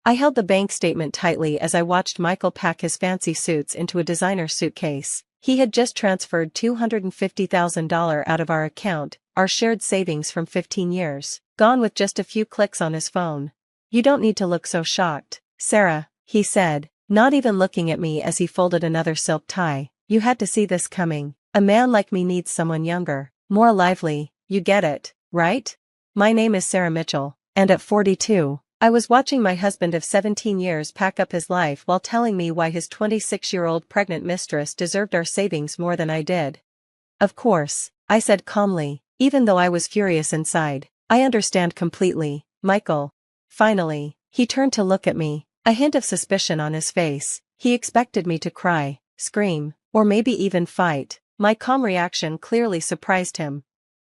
I held the bank statement tightly as I watched Michael pack his fancy suits into a designer suitcase. He had just transferred $250,000 out of our account, our shared savings from 15 years, gone with just a few clicks on his phone. "You don't need to look so shocked, Sarah," he said, not even looking at me as he folded another silk tie. "You had to see this coming. A man like me needs someone younger, more lively, you get it, right? My name is Sarah Mitchell, and at 42, I was watching my husband of 17 years pack up his life while telling me why his 26-year-old pregnant mistress deserved our savings more than I did. Of course, I said calmly, even though I was furious inside. I understand completely, Michael. Finally, he turned to look at me, a hint of suspicion on his face. He expected me to cry, scream, or maybe even fight. My calm reaction clearly surprised him.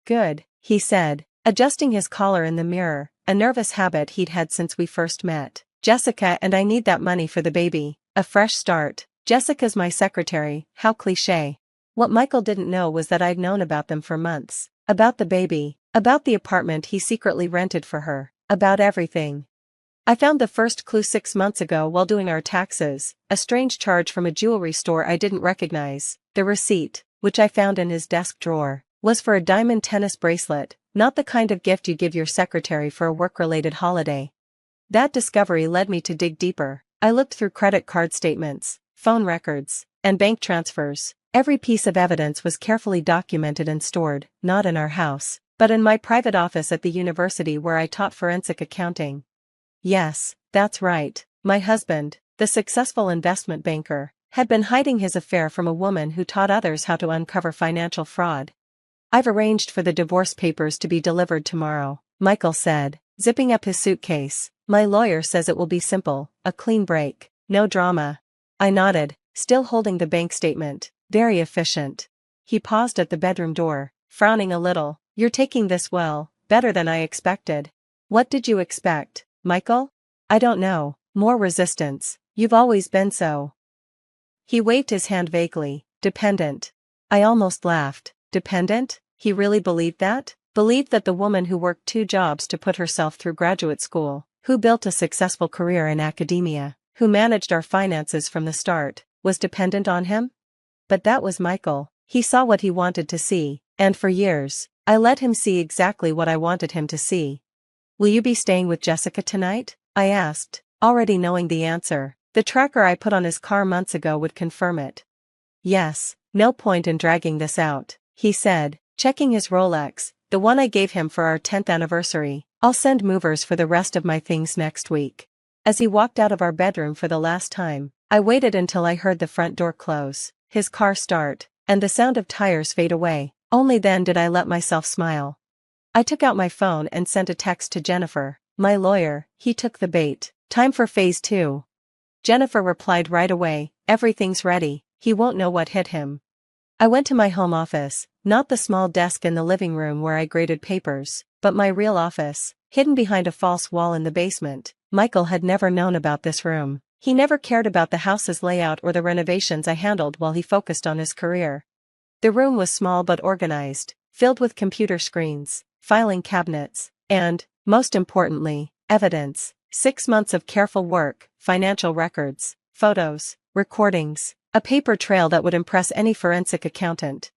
"Good," he said, adjusting his collar in the mirror, a nervous habit he'd had since we first met. "Jessica and I need that money for the baby, a fresh start. Jessica's my secretary, how cliché." What Michael didn't know was that I'd known about them for months. About the baby, about the apartment he secretly rented for her, about everything. I found the first clue 6 months ago while doing our taxes, a strange charge from a jewelry store I didn't recognize. The receipt, which I found in his desk drawer, was for a diamond tennis bracelet, not the kind of gift you give your secretary for a work-related holiday. That discovery led me to dig deeper. I looked through credit card statements, phone records, and bank transfers. Every piece of evidence was carefully documented and stored, not in our house, but in my private office at the university where I taught forensic accounting. Yes, that's right. My husband, the successful investment banker, had been hiding his affair from a woman who taught others how to uncover financial fraud. "I've arranged for the divorce papers to be delivered tomorrow," Michael said, zipping up his suitcase. "My lawyer says it will be simple, a clean break, no drama." I nodded, still holding the bank statement. "Very efficient." He paused at the bedroom door, frowning a little. "You're taking this well, better than I expected." "What did you expect, Michael?" "I don't know, more resistance. You've always been so." He waved his hand vaguely. "Dependent." I almost laughed. Dependent? He really believed that? Believed that the woman who worked 2 jobs to put herself through graduate school, who built a successful career in academia, who managed our finances from the start, was dependent on him? But that was Michael. He saw what he wanted to see, and for years, I let him see exactly what I wanted him to see. "Will you be staying with Jessica tonight?" I asked, already knowing the answer. The tracker I put on his car months ago would confirm it. "Yes, no point in dragging this out," he said, checking his Rolex, the one I gave him for our 10th anniversary. "I'll send movers for the rest of my things next week." As he walked out of our bedroom for the last time, I waited until I heard the front door close, his car start, and the sound of tires fade away. Only then did I let myself smile. I took out my phone and sent a text to Jennifer, my lawyer. He took the bait. "Time for phase 2. Jennifer replied right away, "Everything's ready, he won't know what hit him." I went to my home office, not the small desk in the living room where I graded papers, but my real office, hidden behind a false wall in the basement. Michael had never known about this room. He never cared about the house's layout or the renovations I handled while he focused on his career. The room was small but organized, filled with computer screens, filing cabinets, and, most importantly, evidence. 6 months of careful work, financial records, photos, recordings, a paper trail that would impress any forensic accountant.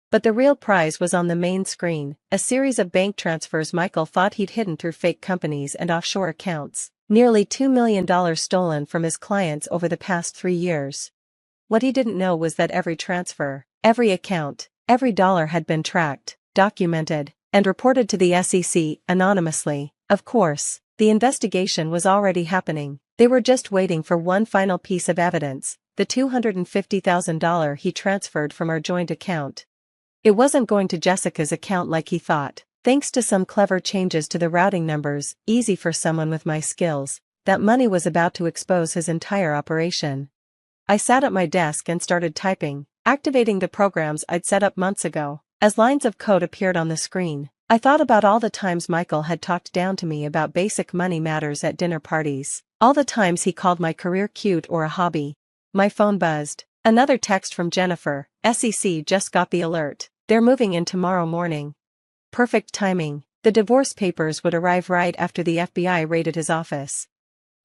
But the real prize was on the main screen, a series of bank transfers Michael thought he'd hidden through fake companies and offshore accounts, nearly $2 million stolen from his clients over the past 3 years. What he didn't know was that every transfer, every account, every dollar had been tracked, documented, and reported to the SEC anonymously. Of course, the investigation was already happening. They were just waiting for one final piece of evidence, the $250,000 he transferred from our joint account. It wasn't going to Jessica's account like he thought. Thanks to some clever changes to the routing numbers, easy for someone with my skills, that money was about to expose his entire operation. I sat at my desk and started typing, activating the programs I'd set up months ago. As lines of code appeared on the screen, I thought about all the times Michael had talked down to me about basic money matters at dinner parties, all the times he called my career cute or a hobby. My phone buzzed. Another text from Jennifer. "SEC just got the alert. They're moving in tomorrow morning." Perfect timing. The divorce papers would arrive right after the FBI raided his office.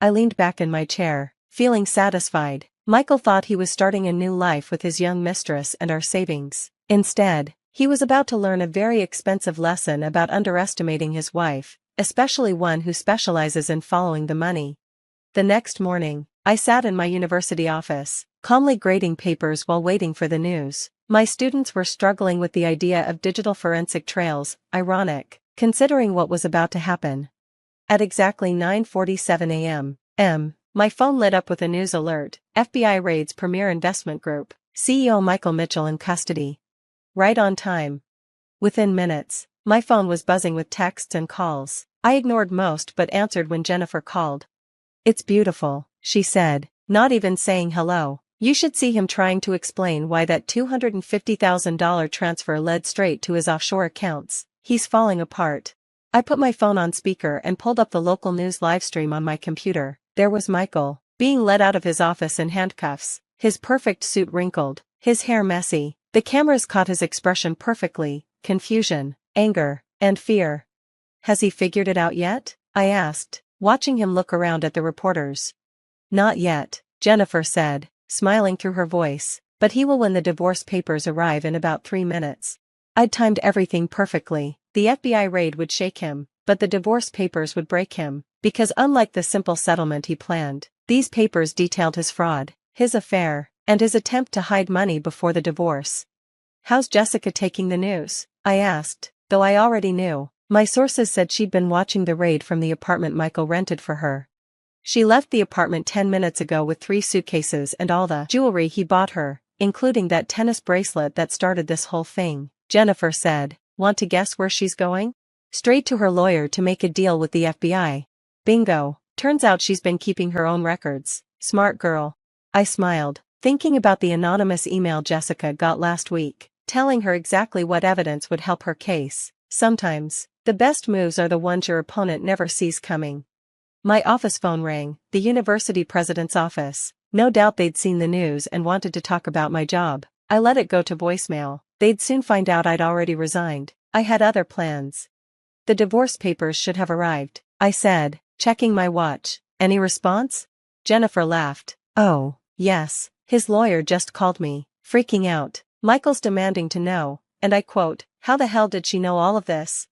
I leaned back in my chair, feeling satisfied. Michael thought he was starting a new life with his young mistress and our savings. Instead, he was about to learn a very expensive lesson about underestimating his wife, especially one who specializes in following the money. The next morning, I sat in my university office, calmly grading papers while waiting for the news. My students were struggling with the idea of digital forensic trails, ironic, considering what was about to happen. At exactly 9:47 a.m., my phone lit up with a news alert: FBI raids Premier Investment Group, CEO Michael Mitchell in custody. Right on time. Within minutes, my phone was buzzing with texts and calls. I ignored most but answered when Jennifer called. "It's beautiful," she said, not even saying hello. "You should see him trying to explain why that $250,000 transfer led straight to his offshore accounts. He's falling apart." I put my phone on speaker and pulled up the local news livestream on my computer. There was Michael, being led out of his office in handcuffs, his perfect suit wrinkled, his hair messy. The cameras caught his expression perfectly: confusion, anger, and fear. "Has he figured it out yet?" I asked, watching him look around at the reporters. "Not yet," Jennifer said, smiling through her voice, "but he will when the divorce papers arrive in about 3 minutes. I'd timed everything perfectly. The FBI raid would shake him, but the divorce papers would break him, because unlike the simple settlement he planned, these papers detailed his fraud, his affair, and his attempt to hide money before the divorce." "How's Jessica taking the news?" I asked, though I already knew. My sources said she'd been watching the raid from the apartment Michael rented for her. "She left the apartment 10 minutes ago with 3 suitcases and all the jewelry he bought her, including that tennis bracelet that started this whole thing," Jennifer said. "Want to guess where she's going?" "Straight to her lawyer to make a deal with the FBI." "Bingo. Turns out she's been keeping her own records. Smart girl." I smiled, thinking about the anonymous email Jessica got last week, telling her exactly what evidence would help her case. Sometimes, the best moves are the ones your opponent never sees coming. My office phone rang, the university president's office. No doubt they'd seen the news and wanted to talk about my job. I let it go to voicemail. They'd soon find out I'd already resigned. I had other plans. "The divorce papers should have arrived," I said, checking my watch. "Any response?" Jennifer laughed. "Oh, yes. His lawyer just called me, freaking out. Michael's demanding to know," and I quote, "How the hell did she know all of this?"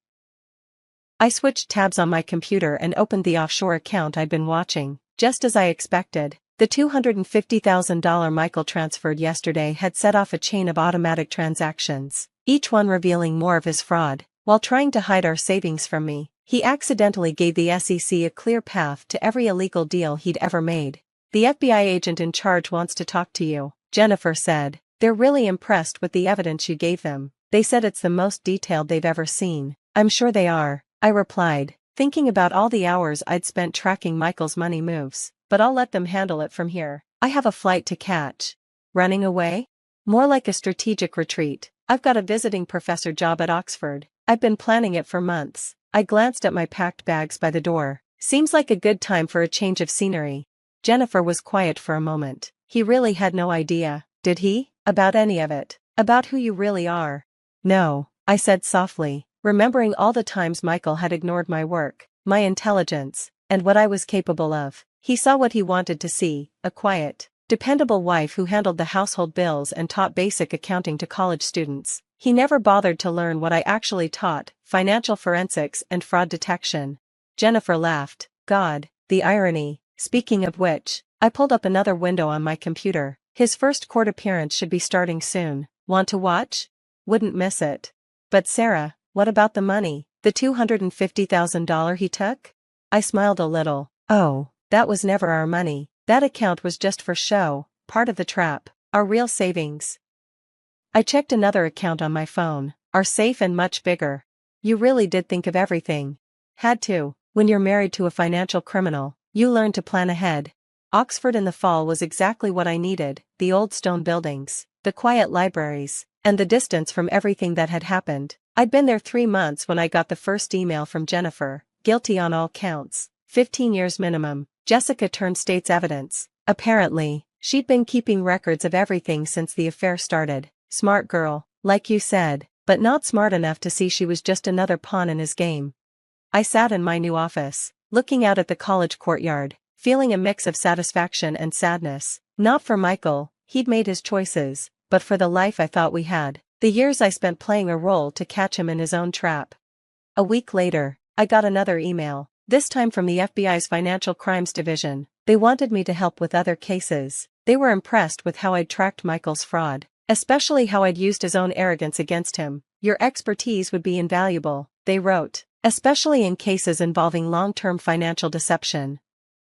I switched tabs on my computer and opened the offshore account I'd been watching. Just as I expected, the $250,000 Michael transferred yesterday had set off a chain of automatic transactions, each one revealing more of his fraud. While trying to hide our savings from me, he accidentally gave the SEC a clear path to every illegal deal he'd ever made. "The FBI agent in charge wants to talk to you," Jennifer said. "They're really impressed with the evidence you gave them. They said it's the most detailed they've ever seen." "I'm sure they are," I replied, thinking about all the hours I'd spent tracking Michael's money moves. "But I'll let them handle it from here. I have a flight to catch." "Running away?" "More like a strategic retreat. I've got a visiting professor job at Oxford. I've been planning it for months." I glanced at my packed bags by the door. "Seems like a good time for a change of scenery." Jennifer was quiet for a moment. "He really had no idea, did he? About any of it? About who you really are?" "No," I said softly, remembering all the times Michael had ignored my work, my intelligence, and what I was capable of. He saw what he wanted to see: a quiet, dependable wife who handled the household bills and taught basic accounting to college students. He never bothered to learn what I actually taught: financial forensics and fraud detection. Jennifer laughed. "God, the irony." Speaking of which, I pulled up another window on my computer. "His first court appearance should be starting soon. Want to watch? Wouldn't miss it." "But Sarah, what about the money? The $250,000 he took?" I smiled a little. "Oh, that was never our money. That account was just for show, part of the trap. Our real savings." I checked another account on my phone. "Are safe and much bigger." "You really did think of everything." "Had to. When you're married to a financial criminal, you learn to plan ahead." Oxford in the fall was exactly what I needed: the old stone buildings, the quiet libraries, and the distance from everything that had happened. I'd been there 3 months when I got the first email from Jennifer: "Guilty on all counts, 15 years minimum." Jessica turned state's evidence. Apparently, she'd been keeping records of everything since the affair started. Smart girl, like you said, but not smart enough to see she was just another pawn in his game. I sat in my new office, looking out at the college courtyard, feeling a mix of satisfaction and sadness. Not for Michael, he'd made his choices, but for the life I thought we had. The years I spent playing a role to catch him in his own trap. A week later, I got another email, this time from the FBI's Financial Crimes Division. They wanted me to help with other cases. They were impressed with how I'd tracked Michael's fraud, especially how I'd used his own arrogance against him. Your expertise would be invaluable, they wrote, especially in cases involving long-term financial deception.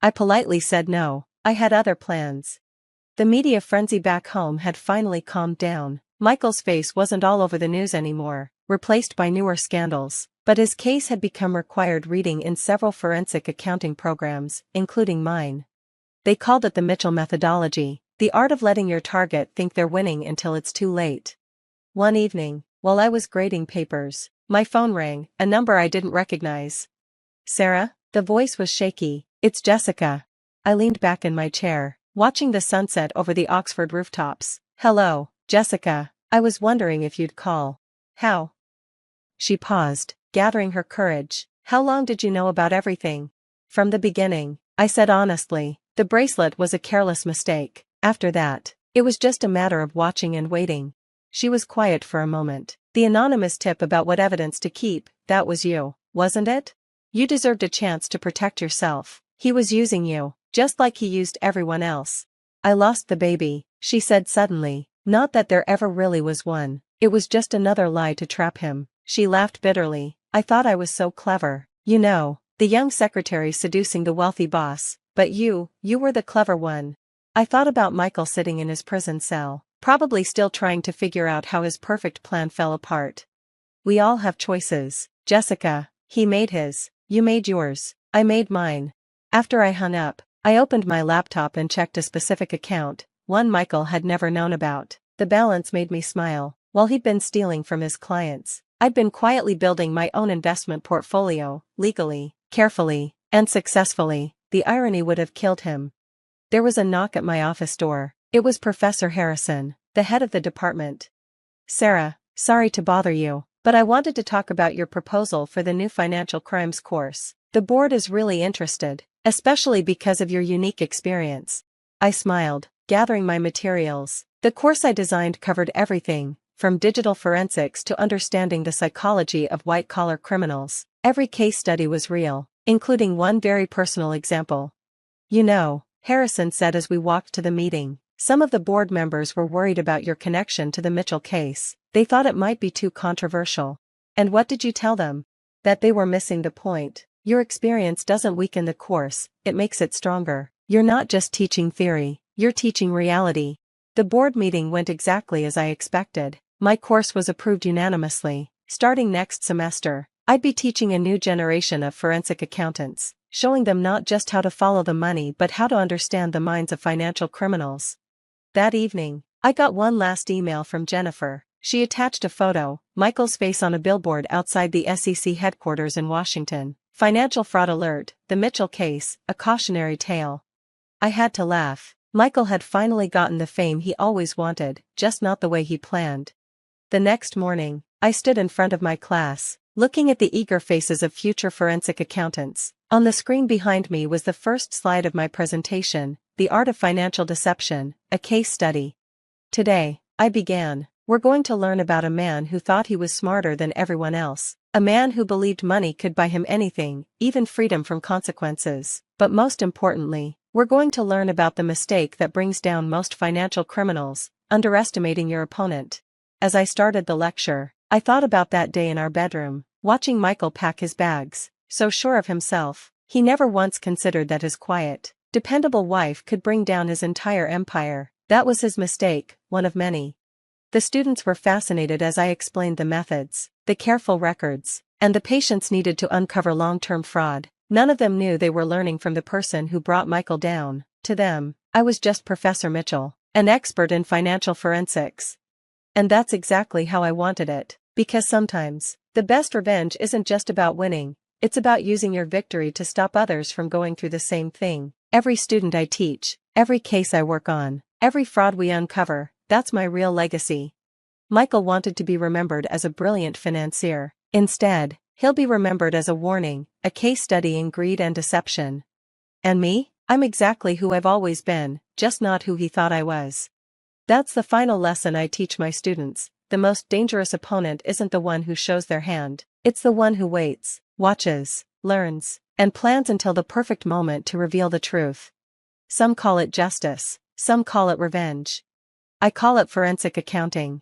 I politely said no, I had other plans. The media frenzy back home had finally calmed down. Michael's face wasn't all over the news anymore, replaced by newer scandals, but his case had become required reading in several forensic accounting programs, including mine. They called it the Mitchell methodology, the art of letting your target think they're winning until it's too late. One evening, while I was grading papers, my phone rang, a number I didn't recognize. Sarah? The voice was shaky. It's Jessica. I leaned back in my chair, watching the sunset over the Oxford rooftops. Hello, Jessica. I was wondering if you'd call. How? She paused, gathering her courage. How long did you know about everything? From the beginning, I said honestly. The bracelet was a careless mistake. After that, it was just a matter of watching and waiting. She was quiet for a moment. The anonymous tip about what evidence to keep, that was you, wasn't it? You deserved a chance to protect yourself. He was using you, just like he used everyone else. I lost the baby, she said suddenly. Not that there ever really was one. It was just another lie to trap him. She laughed bitterly. I thought I was so clever. You know, the young secretary seducing the wealthy boss. But you were the clever one. I thought about Michael sitting in his prison cell, probably still trying to figure out how his perfect plan fell apart. We all have choices, Jessica. He made his, you made yours, I made mine. After I hung up, I opened my laptop and checked a specific account, one Michael had never known about. The balance made me smile. While he'd been stealing from his clients, I'd been quietly building my own investment portfolio, legally, carefully, and successfully. The irony would have killed him. There was a knock at my office door. It was Professor Harrison, the head of the department. Sarah, sorry to bother you, but I wanted to talk about your proposal for the new financial crimes course. The board is really interested, especially because of your unique experience. I smiled, gathering my materials. The course I designed covered everything, from digital forensics to understanding the psychology of white-collar criminals. Every case study was real, including one very personal example. You know, Harrison said as we walked to the meeting, some of the board members were worried about your connection to the Mitchell case. They thought it might be too controversial. And what did you tell them? That they were missing the point. Your experience doesn't weaken the course, it makes it stronger. You're not just teaching theory, you're teaching reality. The board meeting went exactly as I expected. My course was approved unanimously. Starting next semester, I'd be teaching a new generation of forensic accountants, showing them not just how to follow the money but how to understand the minds of financial criminals. That evening, I got one last email from Jennifer. She attached a photo, Michael's face on a billboard outside the SEC headquarters in Washington. Financial fraud alert, the Mitchell case, a cautionary tale. I had to laugh. Michael had finally gotten the fame he always wanted, just not the way he planned. The next morning, I stood in front of my class, looking at the eager faces of future forensic accountants. On the screen behind me was the first slide of my presentation, The Art of Financial Deception, a case study. Today, I began. We're going to learn about a man who thought he was smarter than everyone else. A man who believed money could buy him anything, even freedom from consequences. But most importantly, we're going to learn about the mistake that brings down most financial criminals, underestimating your opponent. As I started the lecture, I thought about that day in our bedroom, watching Michael pack his bags, so sure of himself. He never once considered that his quiet, dependable wife could bring down his entire empire. That was his mistake, one of many. The students were fascinated as I explained the methods, the careful records, and the patience needed to uncover long-term fraud. None of them knew they were learning from the person who brought Michael down. To them, I was just Professor Mitchell, an expert in financial forensics. And that's exactly how I wanted it, because sometimes, the best revenge isn't just about winning, it's about using your victory to stop others from going through the same thing. Every student I teach, every case I work on, every fraud we uncover, that's my real legacy. Michael wanted to be remembered as a brilliant financier. Instead, he'll be remembered as a warning, a case study in greed and deception. And me? I'm exactly who I've always been, just not who he thought I was. That's the final lesson I teach my students. The most dangerous opponent isn't the one who shows their hand, it's the one who waits, watches, learns, and plans until the perfect moment to reveal the truth. Some call it justice, some call it revenge. I call it forensic accounting.